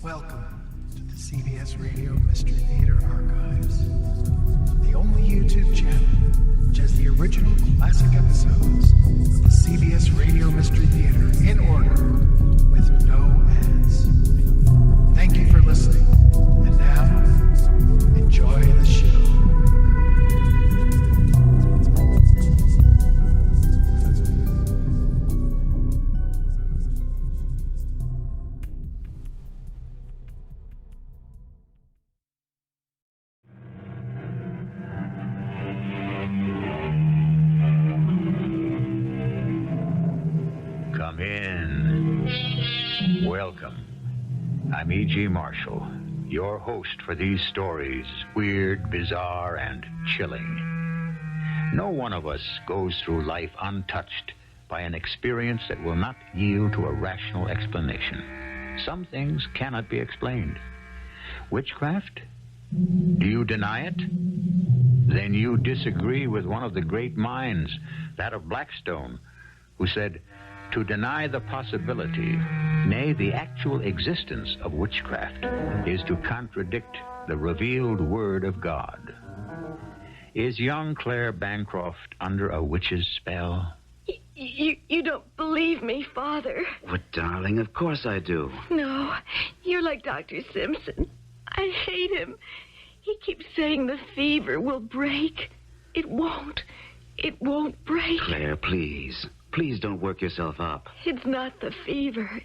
Welcome to the CBS Radio Mystery Theater Archives, the only YouTube channel which has the original classic episodes of the CBS Radio Mystery Theater in order with no ads. Thank you for listening, and now, enjoy the show. Come in. Welcome. I'm E.G. Marshall, your host for these stories, weird, bizarre, and chilling. No one of us goes through life untouched by an experience that will not yield to a rational explanation. Some things cannot be explained. Witchcraft? Do you deny it? Then you disagree with one of the great minds, that of Blackstone, who said, "To deny the possibility, nay, the actual existence of witchcraft, is to contradict the revealed word of God." Is young Clare Bancroft under a witch's spell? You don't believe me, Father. Well, darling, of course I do. No, you're like Dr. Simpson. I hate him. He keeps saying the fever will break. It won't. It won't break. Claire, please. Please don't work yourself up. It's not the fever.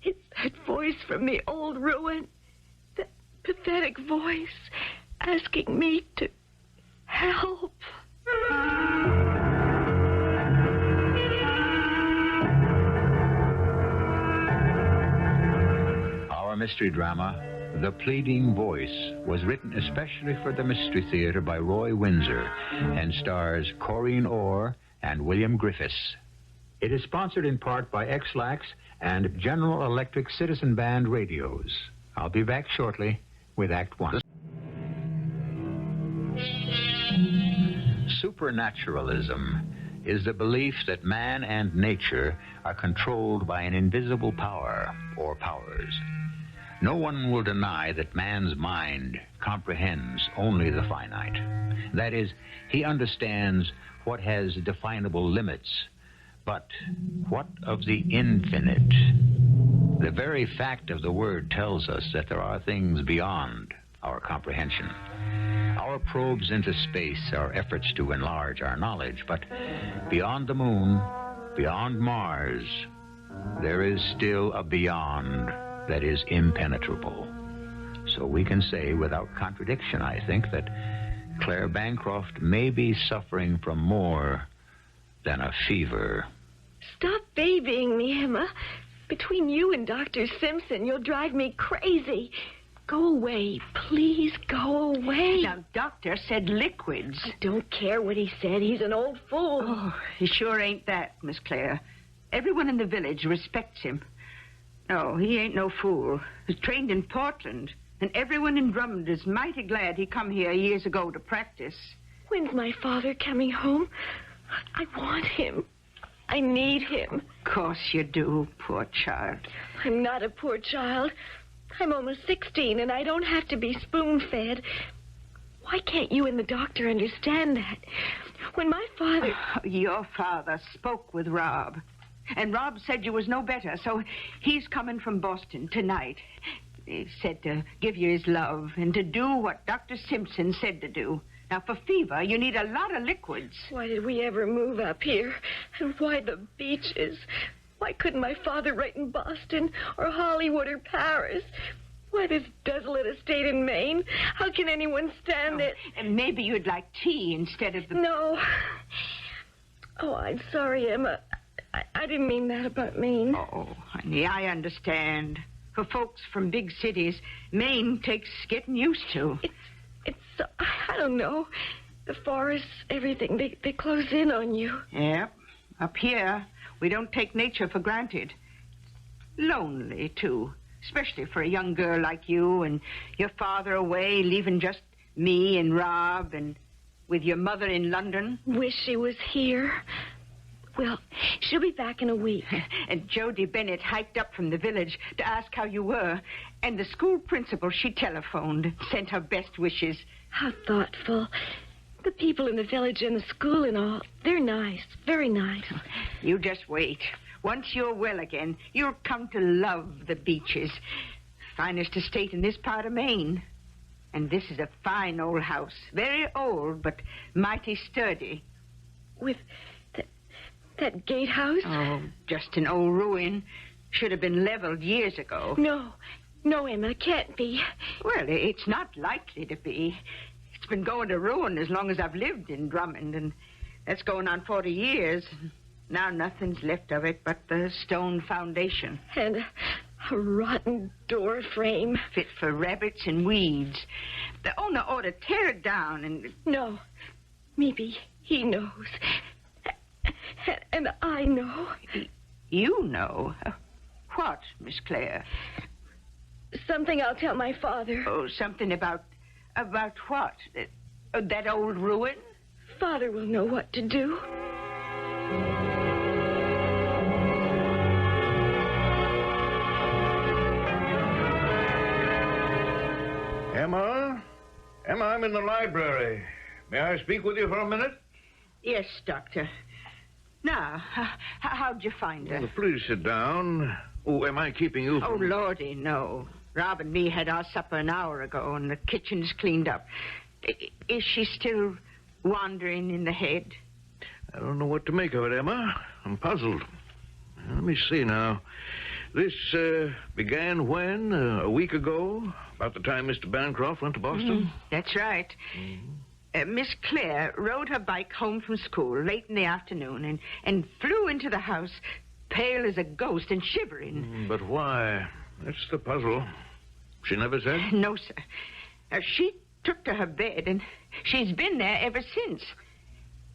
It's that voice from the old ruin. That pathetic voice asking me to help. Our mystery drama, The Pleading Voice, was written especially for the Mystery Theater by Roy Winsor and stars Corinne and William Griffis. It is sponsored in part by X-Lax and General Electric Citizen Band radios. I'll be back shortly with Act One. Supernaturalism is the belief that man and nature are controlled by an invisible power or powers. No one will deny that man's mind comprehends only the finite. That is, he understands what has definable limits. But what of the infinite? The very fact of the word tells us that there are things beyond our comprehension. Our probes into space are efforts to enlarge our knowledge, but beyond the moon, beyond Mars, there is still a beyond that is impenetrable. So we can say without contradiction, I think, that Clare Bancroft may be suffering from more than a fever. Stop babying me, Emma. Between you and Dr. Simpson, you'll drive me crazy. Go away. Please go away. Now, doctor said liquids. I don't care what he said. He's an old fool. Oh, he sure ain't that, Miss Clare. Everyone in the village respects him. No, he ain't no fool. He's trained in Portland, and everyone in Drummond is mighty glad he come here years ago to practice. When's my father coming home? I want him. I need him. Of course you do, poor child. I'm not a poor child. I'm almost 16, and I don't have to be spoon-fed. Why can't you and the doctor understand that? When my father... Your father spoke with Rob, and Rob said you was no better, so he's coming from Boston tonight. He said to give you his love and to do what Dr. Simpson said to do. Now, for fever, you need a lot of liquids. Why did we ever move up here? And why the beaches? Why couldn't my father write in Boston or Hollywood or Paris? Why this desolate estate in Maine? How can anyone stand it? And maybe you'd like tea instead of the... No. Oh, I'm sorry, Emma. I didn't mean that about Maine. Oh, honey, I understand. For folks from big cities, Maine takes getting used to. It's I don't know. The forests, everything, they close in on you. Yep. Up here, we don't take nature for granted. Lonely, too. Especially for a young girl like you and your father away, leaving just me and Rob and with your mother in London. Wish she was here. Well, she'll be back in a week. And Jody Bennett hiked up from the village to ask how you were. And the school principal, she telephoned, sent her best wishes. How thoughtful. The people in the village and the school and all, they're nice, very nice. You just wait. Once you're well again, you'll come to love the beaches. Finest estate in this part of Maine. And this is a fine old house. Very old, but mighty sturdy. With that gatehouse? Oh, just an old ruin. Should have been leveled years ago. No, Emma, it can't be. Well, it's not likely to be. It's been going to ruin as long as I've lived in Drummond, and that's going on 40 years. Now nothing's left of it but the stone foundation. And a rotten door frame. Fit for rabbits and weeds. The owner ought to tear it down and... No, maybe he knows. And I know. You know? What, Miss Clare? Something I'll tell my father. Oh, something about what? That old ruin? Father will know what to do. Emma? Emma, I'm in the library. May I speak with you for a minute? Yes, Doctor. Now, how'd you find her? Well, please sit down. Oh, am I keeping you from... Oh, Lordy, no. Rob and me had our supper an hour ago, and the kitchen's cleaned up. Is she still wandering in the head? I don't know what to make of it, Emma. I'm puzzled. Let me see now. This began when? A week ago? About the time Mr. Bancroft went to Boston? That's right. Miss Clare rode her bike home from school late in the afternoon and flew into the house, pale as a ghost and shivering. But why? That's the puzzle. She never said? No, sir. She took to her bed, and she's been there ever since.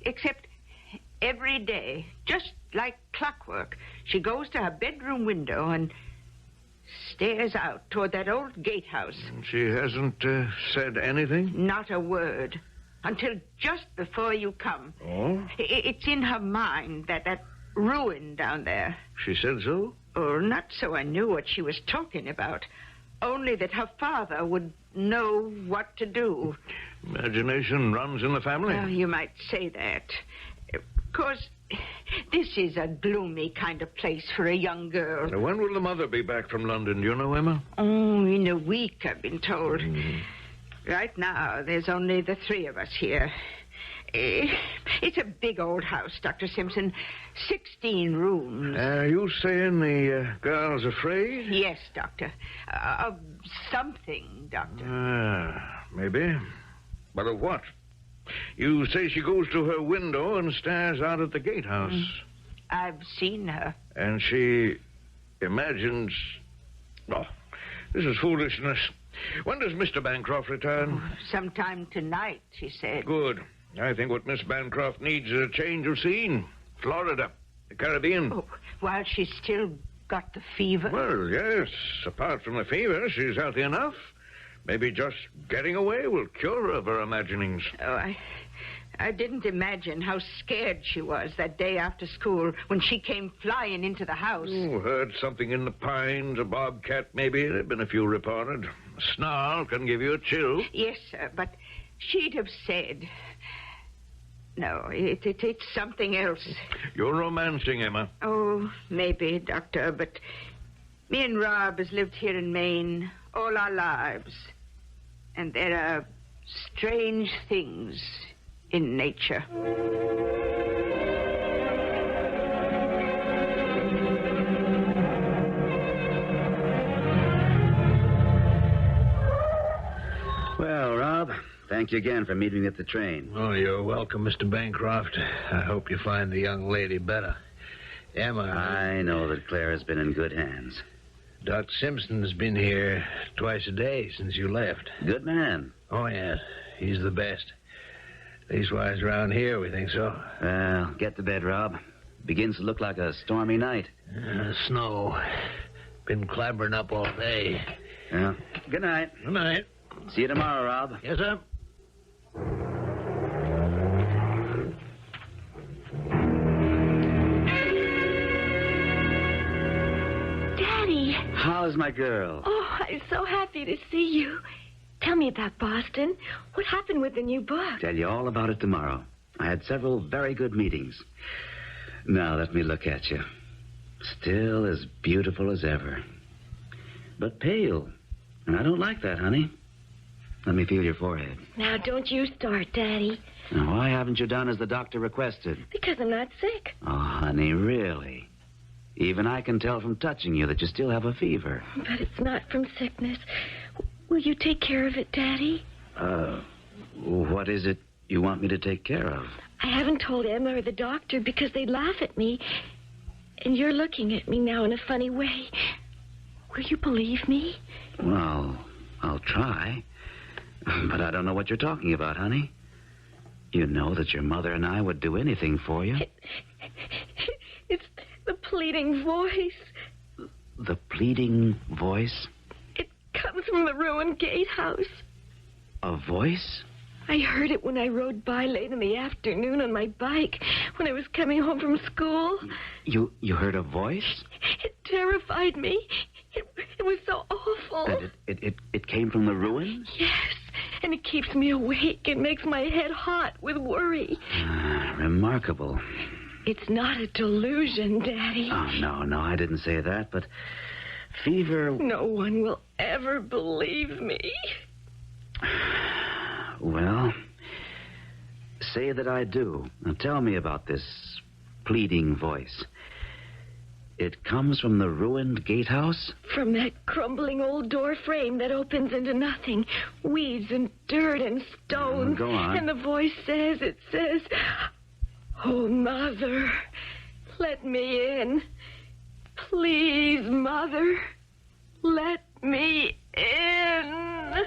Except every day, just like clockwork, she goes to her bedroom window and stares out toward that old gatehouse. She hasn't said anything? Not a word. Until just before you come. Oh? It's in her mind, that ruin down there. She said so? Oh, not so I knew what she was talking about. Only that her father would know what to do. Imagination runs in the family? Well, you might say that. Of course, this is a gloomy kind of place for a young girl. Now, when will the mother be back from London? Do you know, Emma? Oh, in a week, I've been told. Right now, there's only the three of us here. It's a big old house, Dr. Simpson. 16 rooms. Are you saying the girl's afraid? Yes, Doctor. Of something, Doctor. Maybe. But of what? You say she goes to her window and stares out at the gatehouse. I've seen her. And she imagines... Oh, this is foolishness. When does Mr. Bancroft return? Sometime tonight, she said. Good. I think what Miss Bancroft needs is a change of scene. Florida, the Caribbean. Oh, while she's still got the fever? Well, yes. Apart from the fever, she's healthy enough. Maybe just getting away will cure her of her imaginings. Oh, I didn't imagine how scared she was that day after school when she came flying into the house. Oh, heard something in the pines, a bobcat maybe. There have been a few reported. A snarl can give you a chill. Yes, sir, but she'd have said... No, it's something else. You're romancing, Emma. Oh, maybe, Doctor, but me and Rob has lived here in Maine all our lives. And there are strange things in nature. Well, Rob, thank you again for meeting me at the train. Oh, you're welcome, Mr. Bancroft. I hope you find the young lady better. Emma... I know that Claire has been in good hands. Doc Simpson's been here twice a day since you left. Good man. Oh, yes. He's the best. Leastwise, around here, we think so. Well, get to bed, Rob. Begins to look like a stormy night. Snow. Been clambering up all day. Yeah. Good night. Good night. See you tomorrow, Rob. Yes, sir. Daddy. How's my girl? Oh, I'm so happy to see you. Tell me about Boston. What happened with the new book? Tell you all about it tomorrow. I had several very good meetings. Now, let me look at you. Still as beautiful as ever. But pale. And I don't like that, honey. Let me feel your forehead. Now, don't you start, Daddy. Now, why haven't you done as the doctor requested? Because I'm not sick. Oh, honey, really? Even I can tell from touching you that you still have a fever. But it's not from sickness. Will you take care of it, Daddy? What is it you want me to take care of? I haven't told Emma or the doctor because they'd laugh at me. And you're looking at me now in a funny way. Will you believe me? Well, I'll try. But I don't know what you're talking about, honey. You know that your mother and I would do anything for you. It's the pleading voice. The pleading voice? It comes from the ruined gatehouse. A voice? I heard it when I rode by late in the afternoon on my bike when I was coming home from school. You heard a voice? It terrified me. It was so awful. That it came from the ruins? Yes, and it keeps me awake and makes my head hot with worry. Remarkable. It's not a delusion, Daddy. Oh, no, I didn't say that, but fever... No one will ever believe me. Well, say that I do. Now tell me about this pleading voice. It comes from the ruined gatehouse? From that crumbling old door frame that opens into nothing. Weeds and dirt and stone. Go on. And the voice says, "Oh, Mother, let me in. Please, Mother, let me in."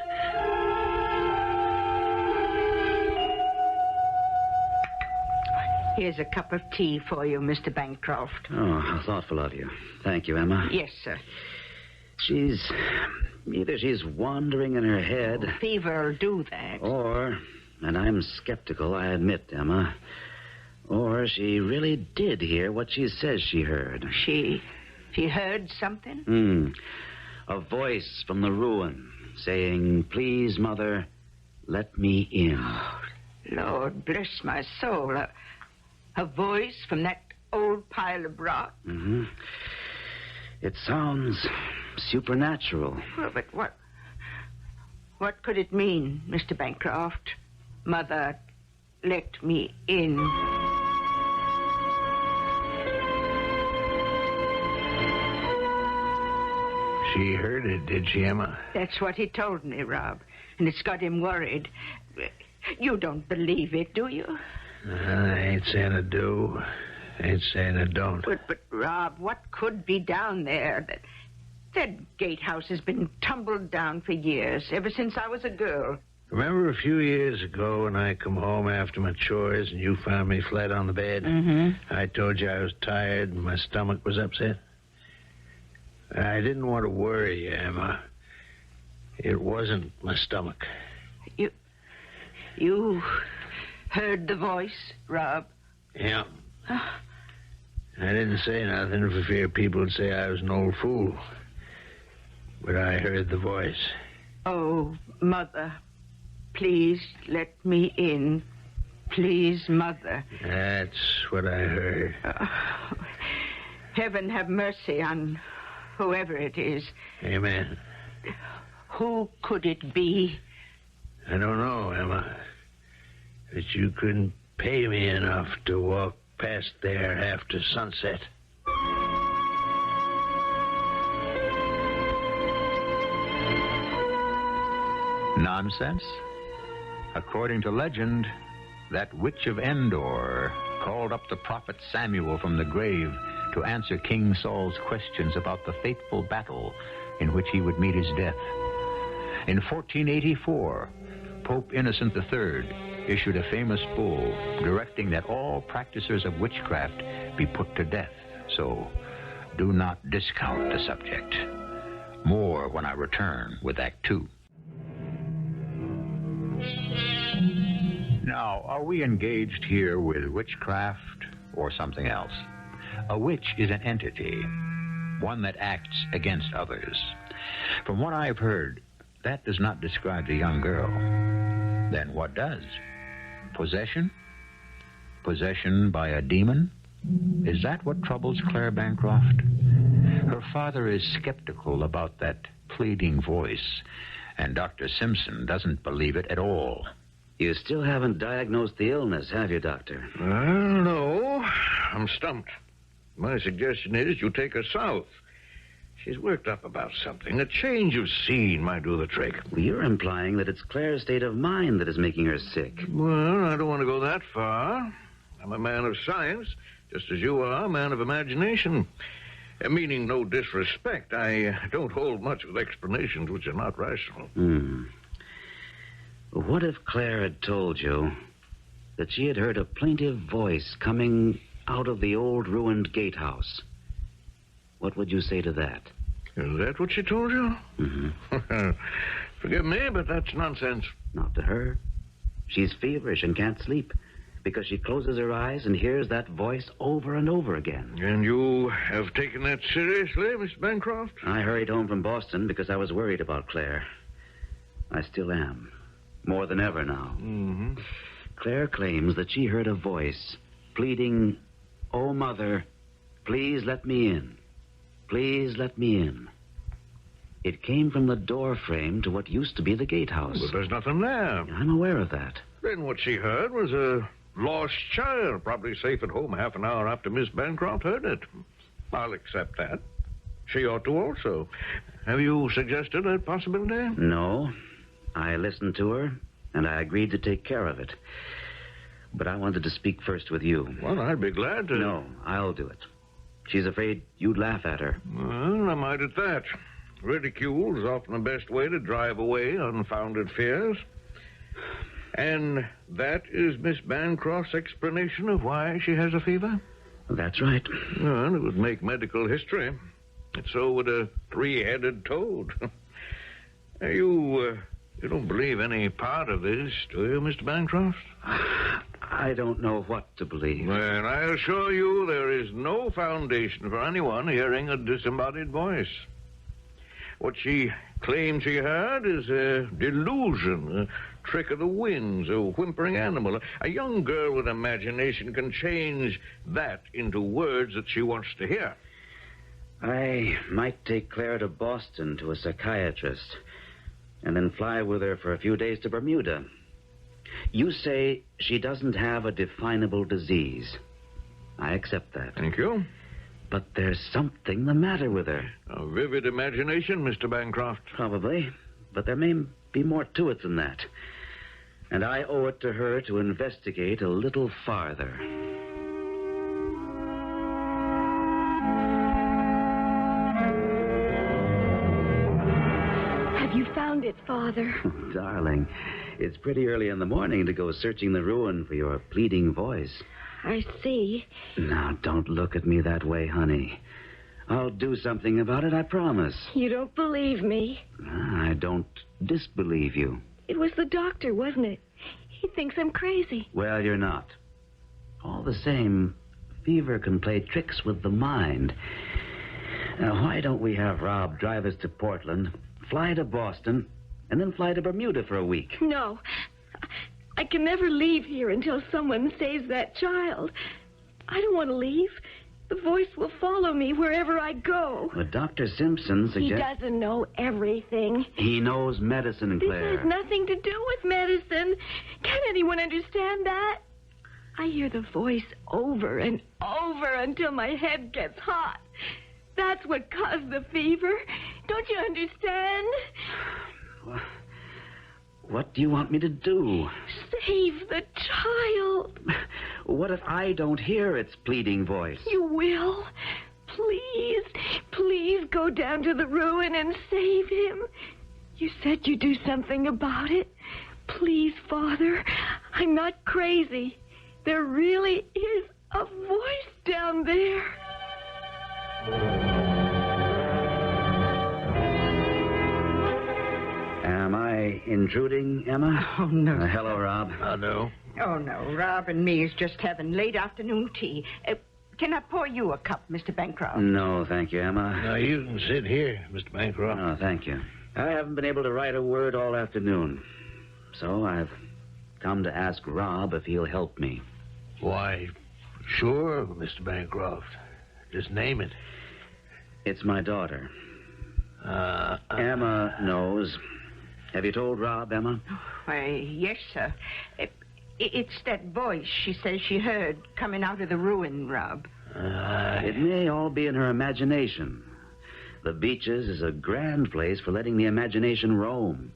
Here's a cup of tea for you, Mr. Bancroft. Oh, how thoughtful of you. Thank you, Emma. Yes, sir. Either she's wandering in her head... Fever'll do that. Or, and I'm skeptical, I admit, Emma, or she really did hear what she says she heard. She heard something? A voice from the ruin saying, "Please, Mother, let me in." Oh, Lord bless my soul. A voice from that old pile of rock? Mm-hmm. It sounds supernatural. Well, but what could it mean, Mr. Bancroft? Mother, let me in. She heard it, did she, Emma? That's what he told me, Rob. And it's got him worried. You don't believe it, do you? I ain't saying I do. Ain't saying I don't. But Rob, what could be down there? That gatehouse has been tumbled down for years, ever since I was a girl. Remember a few years ago when I come home after my chores and you found me flat on the bed? Mm-hmm. I told you I was tired and my stomach was upset. I didn't want to worry you, Emma. It wasn't my stomach. You heard the voice, Rob? Yeah. I didn't say nothing for fear people would say I was an old fool. But I heard the voice. Oh, Mother, please let me in. Please, Mother. That's what I heard. Heaven have mercy on whoever it is. Amen. Who could it be? I don't know, Emma. But you couldn't pay me enough to walk past there after sunset. Nonsense? According to legend, that witch of Endor called up the prophet Samuel from the grave to answer King Saul's questions about the fateful battle in which he would meet his death. In 1484, Pope Innocent III issued a famous bull directing that all practicers of witchcraft be put to death. So do not discount the subject. More when I return with Act 2. Now, are we engaged here with witchcraft or something else? A witch is an entity, one that acts against others. From what I've heard, that does not describe the young girl. Then what does? Possession? Possession by a demon? Is that what troubles Clare Bancroft? Her father is skeptical about that pleading voice, and Dr. Simpson doesn't believe it at all. You still haven't diagnosed the illness, have you, Doctor? No, I'm stumped. My suggestion is you take her south. She's worked up about something. A change of scene might do the trick. Well, you're implying that it's Clare's state of mind that is making her sick. Well, I don't want to go that far. I'm a man of science, just as you are a man of imagination. Meaning no disrespect, I don't hold much with explanations which are not rational. What if Clare had told you that she had heard a plaintive voice coming out of the old ruined gatehouse? What would you say to that? Is that what she told you? Mm-hmm. Forgive me, but that's nonsense. Not to her. She's feverish and can't sleep because she closes her eyes and hears that voice over and over again. And you have taken that seriously, Miss Bancroft? I hurried home from Boston because I was worried about Clare. I still am. More than ever now. Mm-hmm. Clare claims that she heard a voice pleading, "Oh, Mother, please let me in. Please let me in." It came from the door frame to what used to be the gatehouse. But there's nothing there. I'm aware of that. Then what she heard was a lost child, probably safe at home half an hour after Miss Bancroft heard it. I'll accept that. She ought to also. Have you suggested that possibility? No. I listened to her, and I agreed to take care of it. But I wanted to speak first with you. Well, I'd be glad to. No, I'll do it. She's afraid you'd laugh at her. Well, I might at that. Ridicule is often the best way to drive away unfounded fears. And that is Miss Bancroft's explanation of why she has a fever? That's right. Well, it would make medical history. And so would a three-headed toad. You don't believe any part of this, do you, Mr. Bancroft? I don't know what to believe. Well, I assure you there is no foundation for anyone hearing a disembodied voice. What she claims she heard is a delusion, a trick of the winds, a whimpering animal. A young girl with imagination can change that into words that she wants to hear. I might take Clare to Boston to a psychiatrist and then fly with her for a few days to Bermuda. You say she doesn't have a definable disease. I accept that. Thank you. But there's something the matter with her. A vivid imagination, Mr. Bancroft. Probably. But there may be more to it than that. And I owe it to her to investigate a little farther. Have you found it, Father? Darling, it's pretty early in the morning to go searching the ruin for your pleading voice. I see. Now, don't look at me that way, honey. I'll do something about it, I promise. You don't believe me? I don't disbelieve you. It was the doctor, wasn't it? He thinks I'm crazy. Well, you're not. All the same, fever can play tricks with the mind. Now, why don't we have Rob drive us to Portland, fly to Boston, and then fly to Bermuda for a week? No. I can never leave here until someone saves that child. I don't want to leave. The voice will follow me wherever I go. But Dr. Simpson He suggests... doesn't know everything. He knows medicine, This Claire. has nothing to do with medicine. Can anyone understand that? I hear the voice over and over until my head gets hot. That's what caused the fever. Don't you understand? What do you want me to do? Save the child. What if I don't hear its pleading voice? You will. Please, please go down to the ruin and save him. You said you'd do something about it. Please, Father, I'm not crazy. There really is a voice down there. Am I intruding, Emma? Oh, no. Hello, Rob. I know. Oh, no. Rob and me is just having late afternoon tea. Can I pour you a cup, Mr. Bancroft? No, thank you, Emma. No, you can sit here, Mr. Bancroft. No, thank you. I haven't been able to write a word all afternoon. So I've come to ask Rob if he'll help me. Why, sure, Mr. Bancroft. Just name it. It's my daughter. Emma knows. Have you told Rob, Emma? Why, yes, sir. It's that voice she says she heard coming out of the ruin, Rob. It may all be in her imagination. The Beaches is a grand place for letting the imagination roam.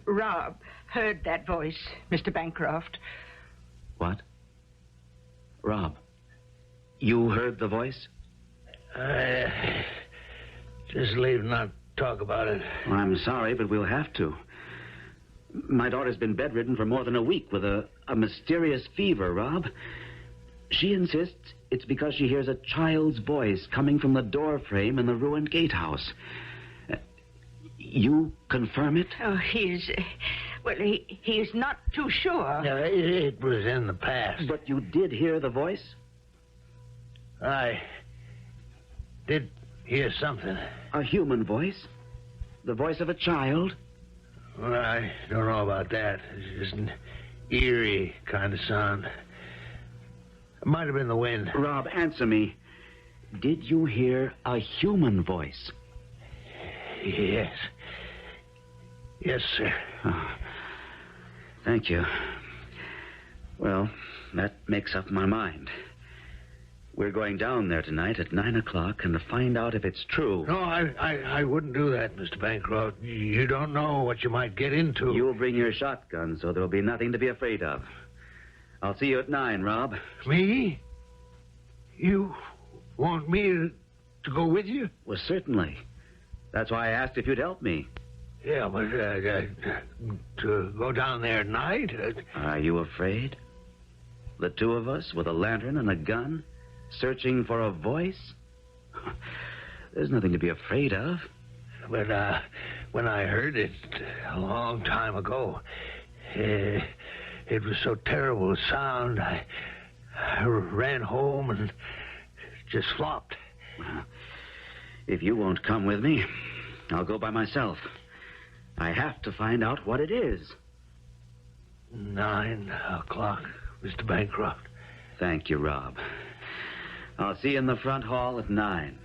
Rob heard that voice, Mr. Bancroft. What? Rob, you heard the voice? Just leave and not talk about it. Well, I'm sorry, but we'll have to. My daughter's been bedridden for more than a week with a mysterious fever, Rob. She insists it's because she hears a child's voice coming from the door frame in the ruined gatehouse. You confirm it? Oh, he's not too sure. No, it was in the past. But you did hear the voice? I did hear something. A human voice? The voice of a child? Well, I don't know about that. It's just an eerie kind of sound. It might have been the wind. Rob, answer me. Did you hear a human voice? Yes. Yes, sir. Oh, thank you. Well, that makes up my mind. We're going down there tonight at 9 o'clock and to find out if it's true. No, I wouldn't do that, Mr. Bancroft. You don't know what you might get into. You'll bring your shotgun, so there'll be nothing to be afraid of. I'll see you at 9, Rob. Me? You want me to go with you? Well, certainly. That's why I asked if you'd help me. Yeah, but to go down there at night? Are you afraid? The two of us with a lantern and a gun, searching for a voice? There's nothing to be afraid of. But when I heard it a long time ago, it was so terrible a sound. I ran home and just flopped. Well, if you won't come with me, I'll go by myself. I have to find out what it is. 9 o'clock, Mr. Bancroft. Thank you, Rob. I'll see you in the front hall at 9.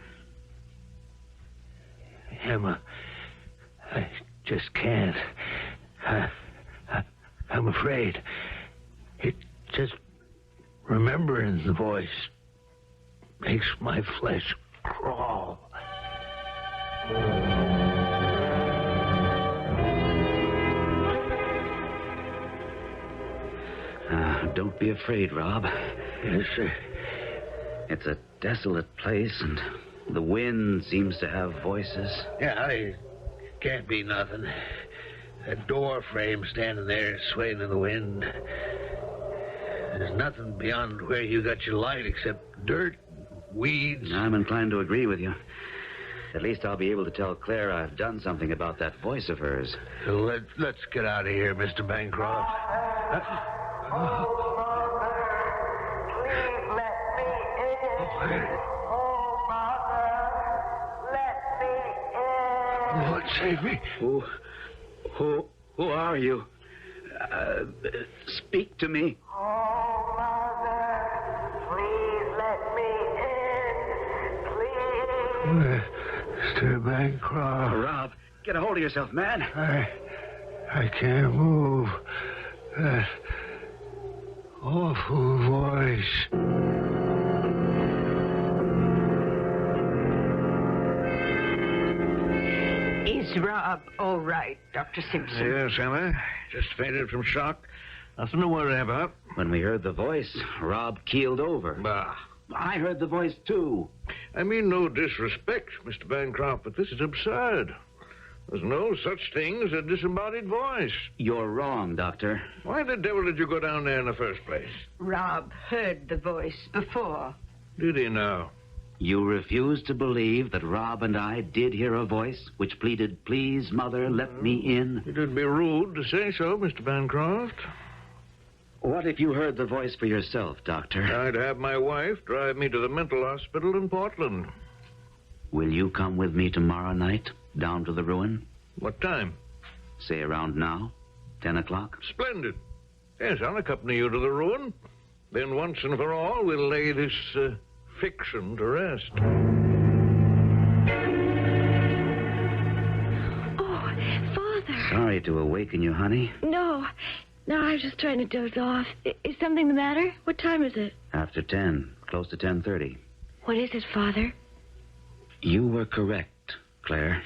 Emma, I just can't. I'm afraid. It just remembering the voice makes my flesh crawl. Don't be afraid, Rob. Yes, sir. It's a desolate place, and the wind seems to have voices. Yeah, it can't be nothing. That door frame standing there swaying in the wind. There's nothing beyond where you got your light except dirt, weeds. I'm inclined to agree with you. At least I'll be able to tell Clare I've done something about that voice of hers. So let's get out of here, Mr. Bancroft. Lord, save me. Who are you? Speak to me. Oh, Mother, please let me in, please. Mr. Bancroft. Rob, get a hold of yourself, man. I can't move. That awful voice. Is Rob all right, Dr. Simpson? Yes, Emma. Just fainted from shock. Nothing to worry about. When we heard the voice, Rob keeled over. Bah. I heard the voice, too. I mean no disrespect, Mr. Bancroft, but this is absurd. There's no such thing as a disembodied voice. You're wrong, Doctor. Why the devil did you go down there in the first place? Rob heard the voice before. Did he now? You refuse to believe that Rob and I did hear a voice which pleaded, "Please, Mother, let me in"? It would be rude to say so, Mr. Bancroft. What if you heard the voice for yourself, Doctor? I'd have my wife drive me to the mental hospital in Portland. Will you come with me tomorrow night, down to the ruin? What time? Say around now, 10 o'clock. Splendid. Yes, I'll accompany you to the ruin. Then once and for all, we'll lay this fiction to rest. Oh, Father. Sorry to awaken you, honey. No, I was just trying to doze off. Is something the matter? What time is it? After 10, close to 10:30. What is it, Father? You were correct, Claire.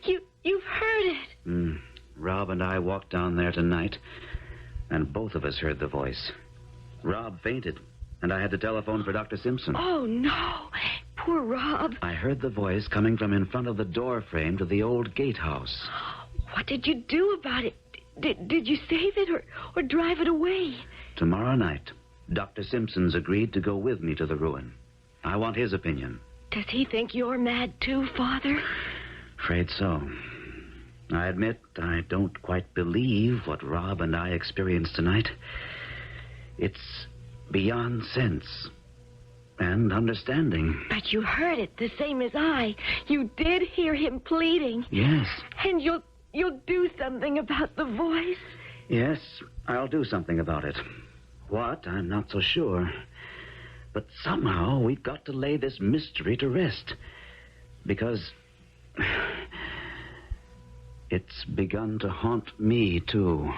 You've heard it. Rob and I walked down there tonight, and both of us heard the voice. Rob fainted, and I had to telephone for Dr. Simpson. Oh, no. Poor Rob. I heard the voice coming from in front of the door frame to the old gatehouse. What did you do about it? Did you save it or drive it away? Tomorrow night, Dr. Simpson's agreed to go with me to the ruin. I want his opinion. Does he think you're mad too, Father? Afraid so. I admit I don't quite believe what Rob and I experienced tonight. It's beyond sense and understanding. But you heard it the same as I. You did hear him pleading. Yes. And you'll do something about the voice? Yes, I'll do something about it. What, I'm not so sure. But somehow we've got to lay this mystery to rest. Because it's begun to haunt me, too.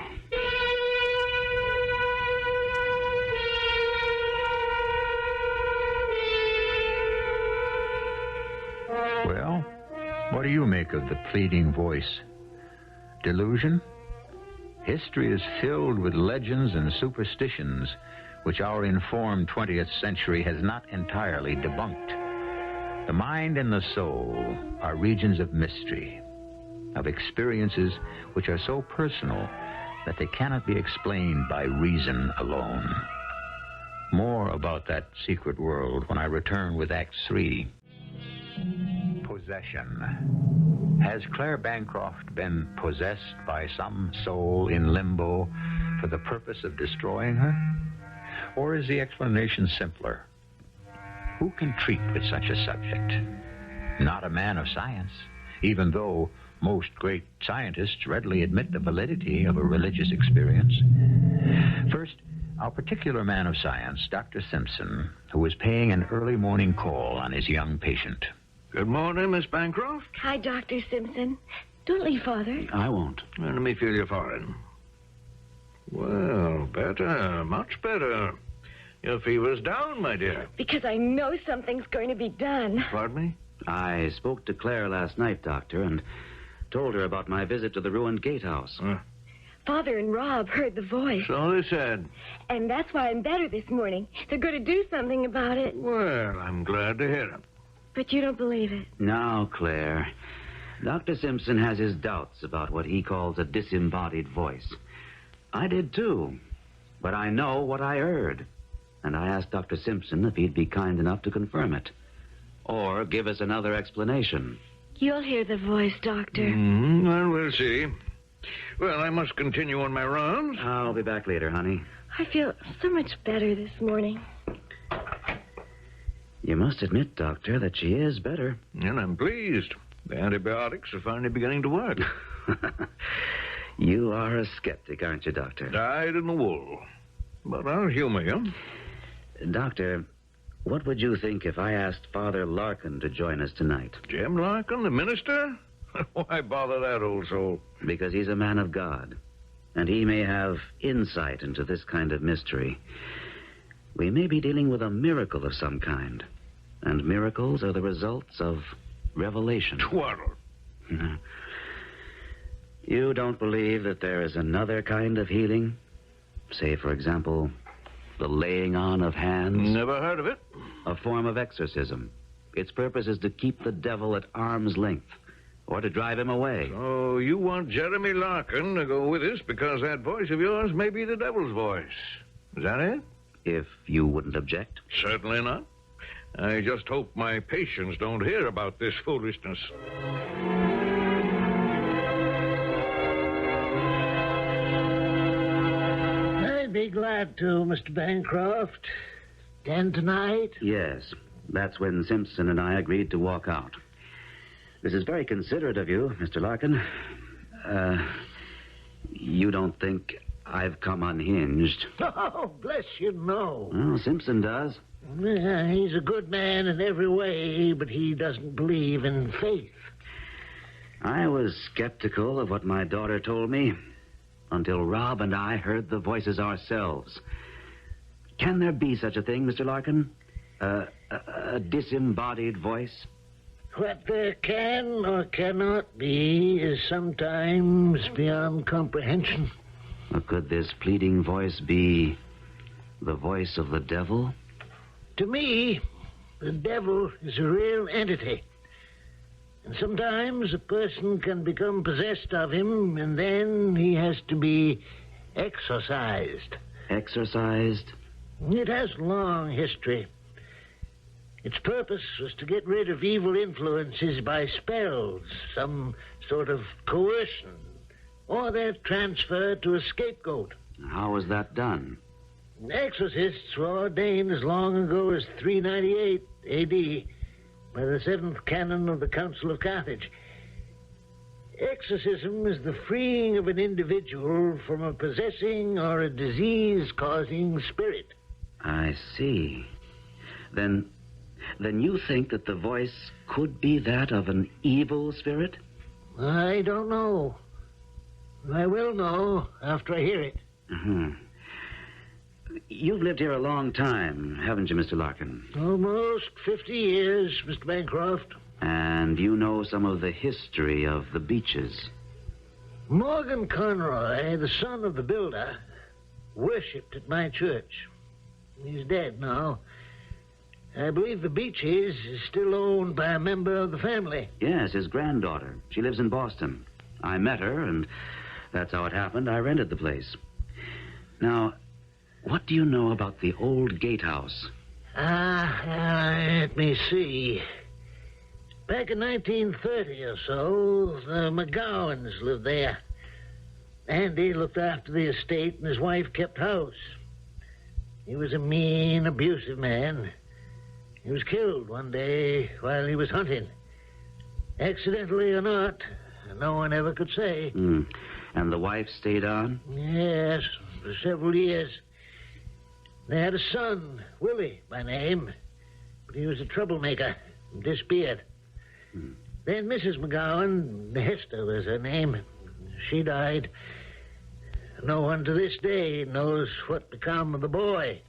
Well, what do you make of the pleading voice? Delusion? History is filled with legends and superstitions which our informed 20th century has not entirely debunked. The mind and the soul are regions of mystery, of experiences which are so personal that they cannot be explained by reason alone. More about that secret world when I return with Act 3. Possession. Has Clare Bancroft been possessed by some soul in limbo for the purpose of destroying her? Or is the explanation simpler? Who can treat with such a subject? Not a man of science, even though most great scientists readily admit the validity of a religious experience. First, our particular man of science, Dr. Simpson, who was paying an early morning call on his young patient. Good morning, Miss Bancroft. Hi, Dr. Simpson. Don't leave, Father. I won't. Let me feel your forehead. Well, better, much better. Your fever's down, my dear. Because I know something's going to be done. Pardon me? I spoke to Claire last night, Doctor, and told her about my visit to the ruined gatehouse. Father and Rob heard the voice. So they said. And that's why I'm better this morning. They're going to do something about it. Well, I'm glad to hear it. But you don't believe it. Now, Claire, Dr. Simpson has his doubts about what he calls a disembodied voice. I did, too. But I know what I heard. And I asked Dr. Simpson if he'd be kind enough to confirm it. Or give us another explanation. You'll hear the voice, Doctor. Well, we'll see. Well, I must continue on my rounds. I'll be back later, honey. I feel so much better this morning. You must admit, Doctor, that she is better. And I'm pleased. The antibiotics are finally beginning to work. You are a skeptic, aren't you, Doctor? Dyed in the wool. But I'll humor you. Doctor, what would you think if I asked Father Larkin to join us tonight? Jim Larkin, the minister? Why bother that old soul? Because he's a man of God, and he may have insight into this kind of mystery. We may be dealing with a miracle of some kind, and miracles are the results of revelation. Twaddle. You don't believe that there is another kind of healing? Say, for example, the laying on of hands? Never heard of it. A form of exorcism. Its purpose is to keep the devil at arm's length, or to drive him away. So you want Jeremy Larkin to go with us because that voice of yours may be the devil's voice. Is that it? If you wouldn't object. Certainly not. I just hope my patients don't hear about this foolishness. Hey, be glad to, Mr. Bancroft. 10 tonight? Yes. That's when Simpson and I agreed to walk out. This is very considerate of you, Mr. Larkin. You don't think I've come unhinged? Oh, bless you, no. Well, Simpson does. Yeah, he's a good man in every way, but he doesn't believe in faith. I was skeptical of what my daughter told me until Rob and I heard the voices ourselves. Can there be such a thing, Mr. Larkin? A disembodied voice? What there can or cannot be is sometimes beyond comprehension. Or could this pleading voice be the voice of the devil? To me, the devil is a real entity. And sometimes a person can become possessed of him, and then he has to be exorcised. Exorcised? It has a long history. Its purpose was to get rid of evil influences by spells, some sort of coercion, or their transfer to a scapegoat. How was that done? Exorcists were ordained as long ago as 398 A.D. by the 7th canon of the Council of Carthage. Exorcism is the freeing of an individual from a possessing or a disease-causing spirit. I see. Then you think that the voice could be that of an evil spirit? I don't know. I will know after I hear it. Uh-huh. You've lived here a long time, haven't you, Mr. Larkin? Almost 50 years, Mr. Bancroft. And you know some of the history of the beaches. Morgan Conroy, the son of the builder, worshipped at my church. He's dead now. I believe the Beaches is still owned by a member of the family. Yes, his granddaughter. She lives in Boston. I met her, and that's how it happened. I rented the place. Now, what do you know about the old gatehouse? Let me see. Back in 1930 or so, the McGowans lived there. Andy looked after the estate, and his wife kept house. He was a mean, abusive man. He was killed one day while he was hunting. Accidentally or not, no one ever could say. And the wife stayed on? Yes, for several years. They had a son, Willie by name, but he was a troublemaker and disappeared. Then Mrs. McGowan, Hester was her name, she died. No one to this day knows what became of the boy.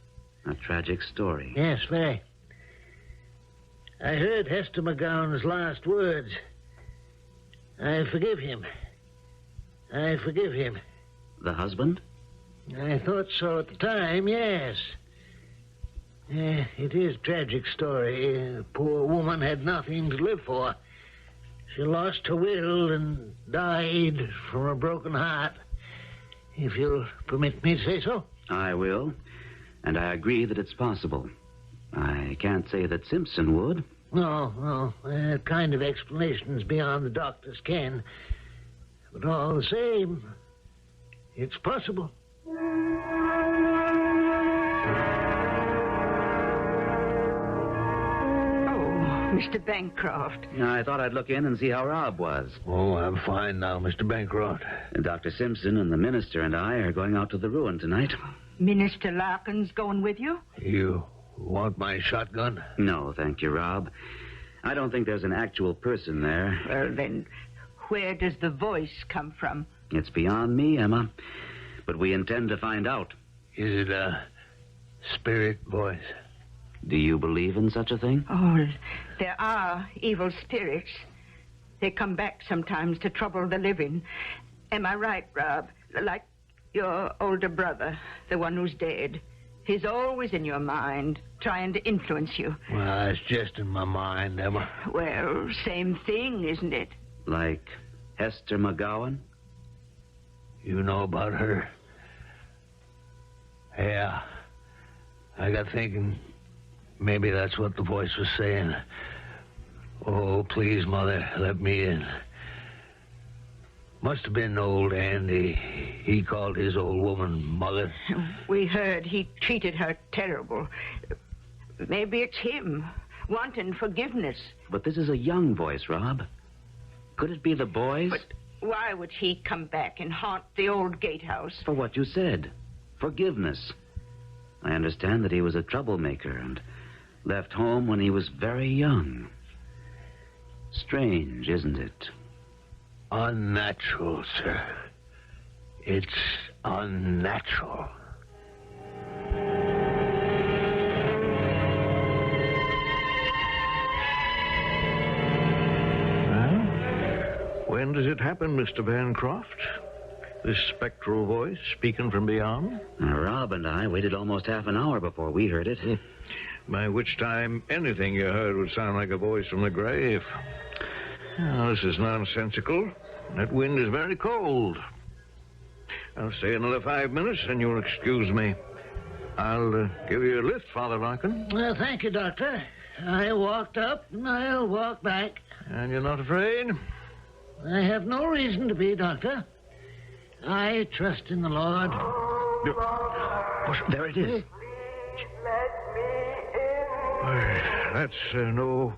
A tragic story. Yes, very. I heard Hester McGowan's last words. I forgive him. I forgive him. The husband? I thought so at the time, yes. It is a tragic story. The poor woman had nothing to live for. She lost her will and died from a broken heart. If you'll permit me to say so. I will. And I agree that it's possible. I can't say that Simpson would. No. That kind of explanation's beyond the doctor's ken. But all the same, it's possible. Mr. Bancroft. I thought I'd look in and see how Rob was. Oh, I'm fine now, Mr. Bancroft. And Dr. Simpson and the minister and I are going out to the ruin tonight. Minister Larkin's going with you? You want my shotgun? No, thank you, Rob. I don't think there's an actual person there. Well, then, where does the voice come from? It's beyond me, Emma. But we intend to find out. Is it a spirit voice? Do you believe in such a thing? Oh, there are evil spirits. They come back sometimes to trouble the living. Am I right, Rob? Like your older brother, the one who's dead. He's always in your mind, trying to influence you. Well, it's just in my mind, Emma. Well, same thing, isn't it? Like Hester McGowan? You know about her? Yeah. I got thinking maybe that's what the voice was saying. Oh, please, Mother, let me in. Must have been old Andy. He called his old woman mother. We heard he treated her terrible. Maybe it's him, wanting forgiveness. But this is a young voice, Rob. Could it be the boys? But why would he come back and haunt the old gatehouse? For what you said. Forgiveness. I understand that he was a troublemaker and left home when he was very young. Strange, isn't it? Unnatural, sir. It's unnatural. When does it happen, Mr. Bancroft? This spectral voice speaking from beyond? Rob and I waited almost half an hour before we heard it. By which time anything you heard would sound like a voice from the grave. Now, this is nonsensical. That wind is very cold. I'll stay another 5 minutes, and you'll excuse me. I'll give you a lift, Father Larkin. Thank you, Doctor. I walked up, and I'll walk back. And you're not afraid? I have no reason to be, Doctor. I trust in the Lord. There it is. That's no...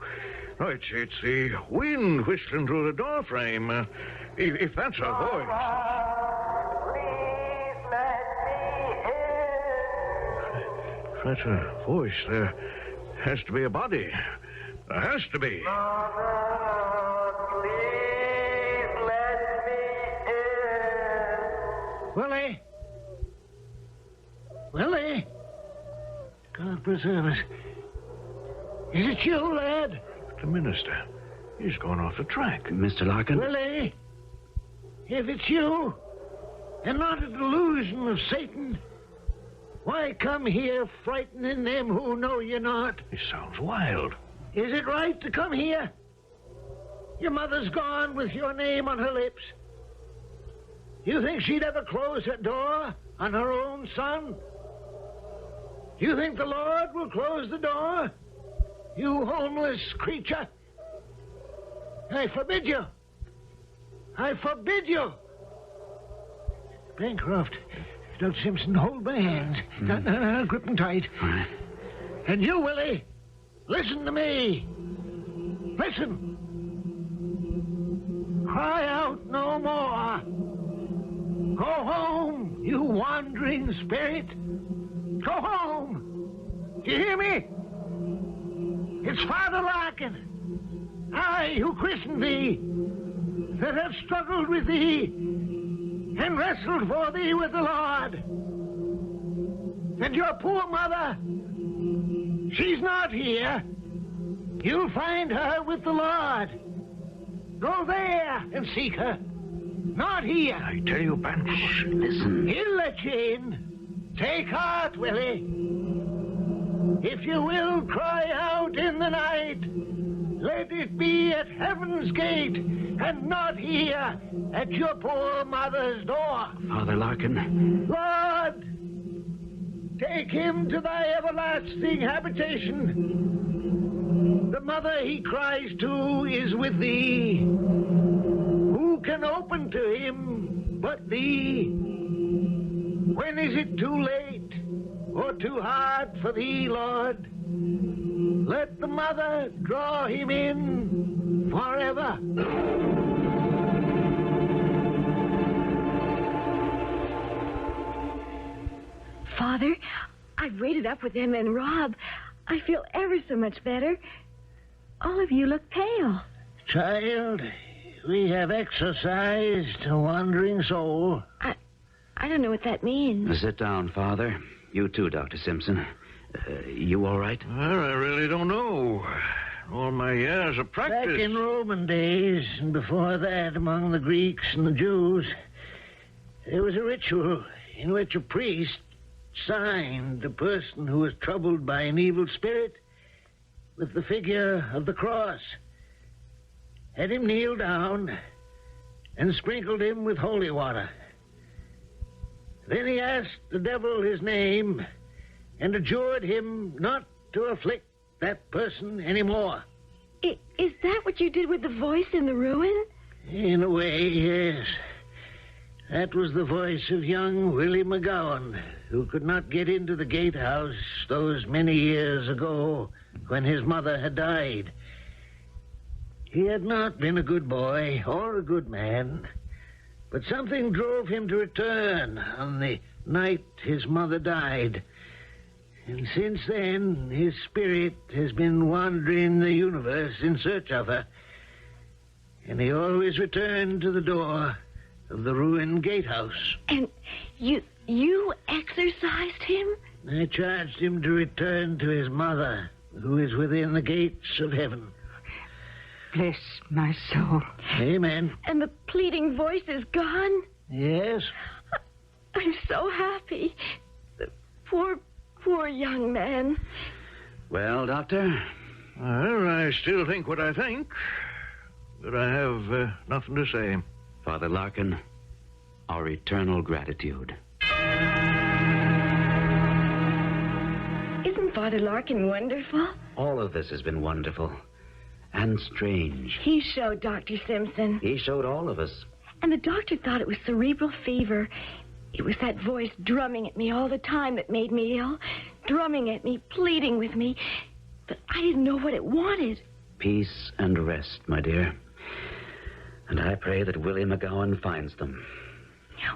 Oh, it's the wind whistling through the doorframe. If that's a voice... Please let me in. If that's a voice, there has to be a body. There has to be. Mother, please let me in. Willie! Willie! God preserve us. Is it you, lad? The minister. He's gone off the track. Mr. Larkin? Willie! If it's you, and not a delusion of Satan, why come here frightening them who know you not? He sounds wild. Is it right to come here? Your mother's gone with your name on her lips. You think she'd ever close her door on her own son? Do you think the Lord will close the door? You homeless creature. I forbid you. I forbid you. Bancroft, Dr. Simpson, hold my hands. No, grip them tight. All right. And you, Willie, listen to me. Listen. Cry out no more. Go home, you wandering spirit. Go home. Do you hear me? It's Father Larkin, I who christened thee, that have struggled with thee and wrestled for thee with the Lord. And your poor mother, she's not here. You'll find her with the Lord. Go there and seek her. Not here. I tell you, Bancroft. Listen. He'll let you in. Take heart, Willie. If you will cry out in the night, let it be at heaven's gate and not here at your poor mother's door. Father Larkin. Lord, take him to thy everlasting habitation. The mother he cries to is with thee. Who can open to him but thee? When is it too late or too hard for thee, Lord? Let the mother draw him in forever. Father, I've waited up with Emma and Rob. I feel ever so much better. All of you look pale. Child, we have exorcised a wandering soul. I don't know what that means. Sit down, Father. You too, Dr. Simpson. You all right? Well, I really don't know. All my years of practice... Back in Roman days, and before that among the Greeks and the Jews, there was a ritual in which a priest signed the person who was troubled by an evil spirit with the figure of the cross, had him kneel down, and sprinkled him with holy water. Then he asked the devil his name and adjured him not to afflict that person anymore. Is that what you did with the voice in the ruin? In a way, yes. That was the voice of young Willie McGowan, who could not get into the gatehouse those many years ago when his mother had died. He had not been a good boy or a good man, but something drove him to return on the night his mother died. And since then, his spirit has been wandering the universe in search of her. And he always returned to the door of the ruined gatehouse. And you exorcised him? I charged him to return to his mother, who is within the gates of heaven. Bless my soul. Amen. And the pleading voice is gone? Yes? I'm so happy. The poor young man. Well, Doctor? Well, I still think what I think, but I have nothing to say. Father Larkin, our eternal gratitude. Isn't Father Larkin wonderful? All of this has been wonderful and strange. He showed Dr. Simpson. He showed all of us. And the doctor thought it was cerebral fever. It was that voice drumming at me all the time that made me ill. Drumming at me, pleading with me. But I didn't know what it wanted. Peace and rest, my dear. And I pray that Willie McGowan finds them.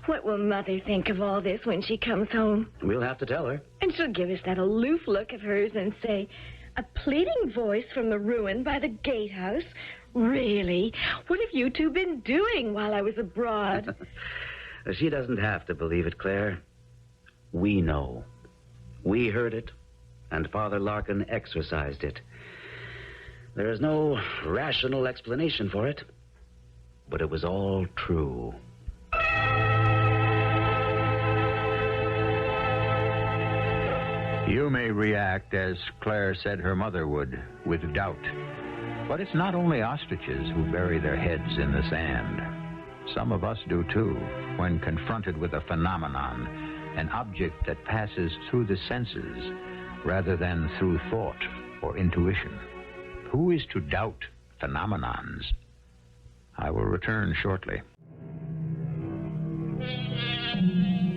What will Mother think of all this when she comes home? We'll have to tell her. And she'll give us that aloof look of hers and say, a pleading voice from the ruin by the gatehouse? Really? What have you two been doing while I was abroad? She doesn't have to believe it, Claire. We know. We heard it, and Father Larkin exorcised it. There is no rational explanation for it, but it was all true. You may react as Clare said her mother would, with doubt. But it's not only ostriches who bury their heads in the sand. Some of us do too, when confronted with a phenomenon, an object that passes through the senses rather than through thought or intuition. Who is to doubt phenomenons? I will return shortly.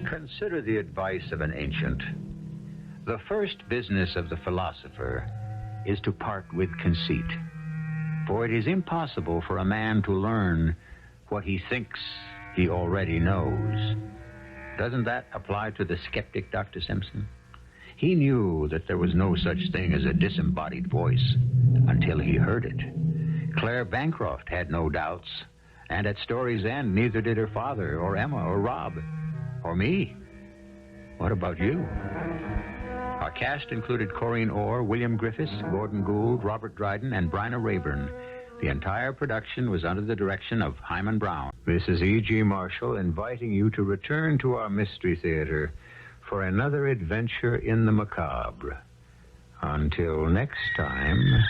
Consider the advice of an ancient. The first business of the philosopher is to part with conceit. For it is impossible for a man to learn what he thinks he already knows. Doesn't that apply to the skeptic, Dr. Simpson? He knew that there was no such thing as a disembodied voice until he heard it. Clare Bancroft had no doubts, and at story's end, neither did her father or Emma or Rob or me. What about you? Our cast included Corinne Orr, William Griffis, Gordon Gould, Robert Dryden, and Bryna Raeburn. The entire production was under the direction of Hyman Brown. This is E.G. Marshall inviting you to return to our Mystery Theater for another adventure in the macabre. Until next time,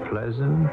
pleasant